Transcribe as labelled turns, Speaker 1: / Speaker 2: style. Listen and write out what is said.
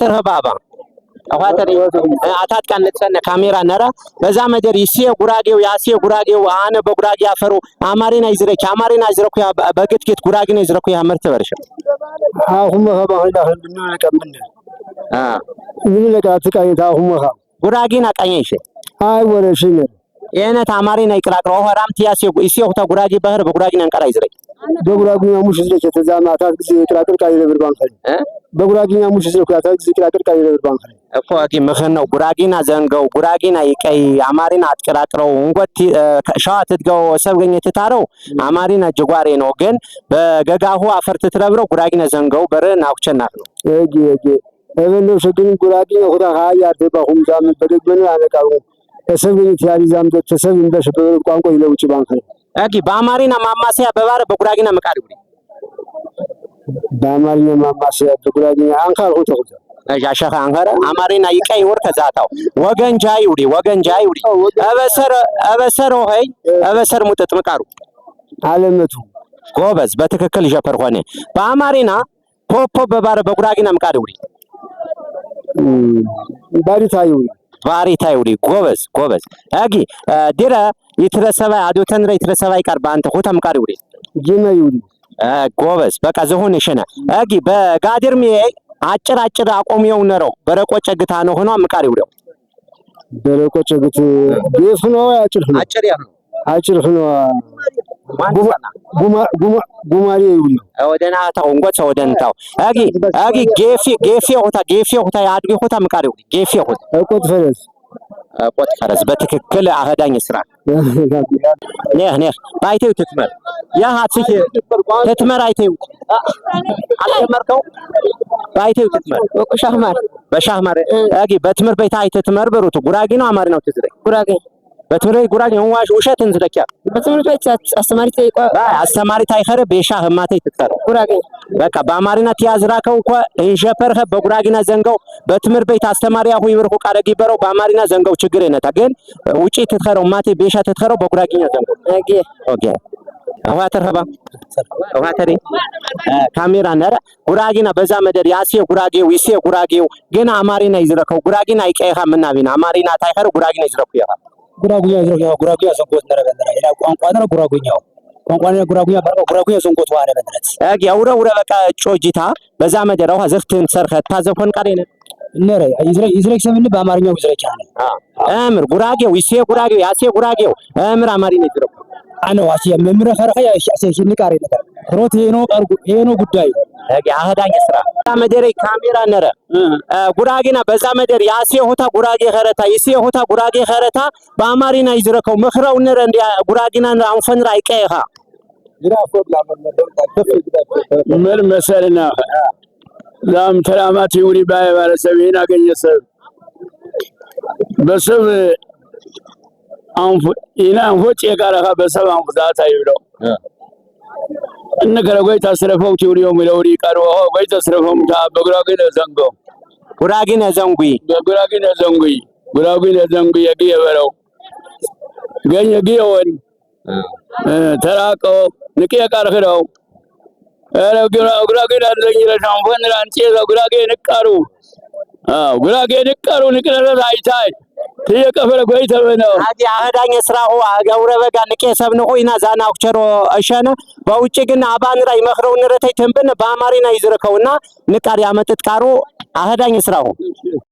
Speaker 1: أواتر بابا أواتر أتات كان نتسنى كاميرا نرى بزامدر يسيه غراغي وياسيه غراغي وأنا بغراغي أفرو أمارينا يزرك يا بقت كيت غراغي يزرك يا مرت برشة
Speaker 2: هم هبا هلا هندنا كملنا من لك أتكلم هم هبا
Speaker 1: غراغي ناقنيش
Speaker 2: هاي ولا شيء
Speaker 1: يعني تامارينا يكراكرو هرام تياسيه يسيه وتا غراغي بهر بغراغي ننكر يزرك
Speaker 2: بغراغي مش يزرك تزامات زي كراكر كايله بربان بغراغي مش يزرك زي كراكر كايله بربان
Speaker 1: أفواكي مخنو غراغينا زنغو غراغينا يكاي أمارينا أتكراكرو ونغوتي شاة تدغو سبغني تتارو أمارينا جغواري نوغن بغاغاهو أفرت تربرو غراغينا زنغو بر ناوچناك نو
Speaker 2: اجي ايفن شكل غراغينا خدا هاي يارتبا هم زامن بدغبن علىكاو سبغني تياري زامن تسبن بشبر قانقو يلوچ بانخ
Speaker 1: اگي بامارينا ماماسيا ببار بغراغينا مقاربري
Speaker 2: بامارينا ماماسيا بغراغينا انخار هوتو
Speaker 1: يا شيخ انغره امارينا يكاي وركزاتاو وغن جايودي ابسر هي ابسر متتمقارو
Speaker 2: علامته
Speaker 1: ጎበዝ በትክክል ጀፐር ሆነ በአማሪና ፖፖ በባረ በጉራጊና መቃዱሪ ባሪታዩሪ ጎበዝ አጊ ዲራ ይትረሰባ አዶተንረ ይትረሰባ ይቀር ባንተ ሆታ መቃዱሪ
Speaker 2: ጂማዩሪ
Speaker 1: ጎበዝ በቃ ዘሆነ ሸና አጊ በጋድርሚ አጭር አቆሚው ነረው በረቆ ጨግታ ነው ሆኖ መቃሪው ነው
Speaker 2: በረቆ ጨግት ቤት ነው አጭር ነው ጉማሪ ይውል
Speaker 1: ወደና ታውንጎት ወደንታው አጊ ጌፊ ሆታ ያድጊ ሆታ መቃሪው ጌፊ ሆታ ቆጥ ፈረስ በትክክል አህዳኝ ስራ ነህ ባይቴው ትትመር ያ ሀትሽ ትትመር አይቴው አልተመርከው ባይቴው ትትመር በሻህማር አጊ በትምር ቤት አይተ ትትመር በሩቱ ጉራጊ ነው አማሪ ነው ትዝረይ በትምር ጉራጊ ነው ዋሽ ውሸትን ዝረኪያ
Speaker 3: በትምር ቤት
Speaker 1: አስተማሪ ታይኸረ በሻህ ማቴ ትተረ ጉራጊ በቃ በአማሪና ትያዝራከው እኮ እንሸፈርኸ በጉራጊና ዘንገው በትምር ቤት አስተማሪ ያሁ ይብርኩ ቃረጊ በረው በአማሪና ዘንገው ችግር የነታ ግን ውጪ ትተረው ማቴ በሻ ትተረው በጉራጊኛ ዘንገው ኦኬ አዋተሪ ካሜራ ነረ ጉራጊና በዛ መደር ያሲ ጉራጌው ይሲ ጉራጌው ግን አማሪና ይዝረከው ጉራጊና አይቀይኻ ምናቢና አማሪና ታይኸረ ጉራጊና ይዝረኩ ያኻ
Speaker 2: ጉራጉኛ ሰንቆት ነረበንራ ኢላ ቋንቋ ነው ጉራጉኛው ቋንቋና ጉራጉኛ ባረው ጉራጉኛ ሰንቆት ዋለ በድረት
Speaker 1: አጊ አውረ በቃ ጮጂታ በዛ መደራው ዘፍትን ሰርኸት ታዘፈን ቃሬነ
Speaker 2: ነረ ይዝረክ ሰምን በአማርኛው ይዝረክ ያለ
Speaker 1: አምር ጉራጌው ይሲ ጉራጌው ያሲ ጉራጌው አምር አማሪና ይዝረኩ
Speaker 2: አነ ዋሲ መምረ ፈረኸ ያሽሽኒ ቃሬነ ሮት ሄኖ ጉዳይ
Speaker 1: አጊ አህዳኝ ስራ መደሬ ካሜራ ነረ ጉራጊና በዛ መደር ያሲ ሆታ ጉራጌ ኸረታ ይሲ ሆታ ጉራጌ ኸረታ በአማሪና ይዝረከው መኽራው ነረ እንደ ጉራጊና አንፈንራ አይቀይኻ
Speaker 2: ምን መሰልና ዛም ተራማት ይውሪ ባይ ባለሰብና ገኘሰብ በሰብ አንፉ ኢና አንፎጭ የጋራኻ በሰብ አንፉዛታ ይብለው እነገረ ጎይ ታስረፈው ቲውሪዮ ሚለውሪ ቀርቦ ጎይ ታስረፈው ታ በጉራጊና ዘንጉይ የገበረው ገኘ ገወን ተራቀው ንቂያ ቃርኸው አረ ጉራጊና ዘንጊራ ሻምፈን ራንጪ ጉራጊ ንቃሩ ንቅረረ አይታይ ተየቀፈረ ጎይ ተበነው
Speaker 1: አዲ አህዳኝ ስራው አገውረ በጋ ንቄ ሰብነ ሆይና ዛና አክቸሮ አሸነ በውጭ ግን አባንራ ይመክረው ንረተይ ተንበነ በአማሪና ይዝረከውና ንቃር ያመጥጥ ቃሩ አህዳኝ ስራው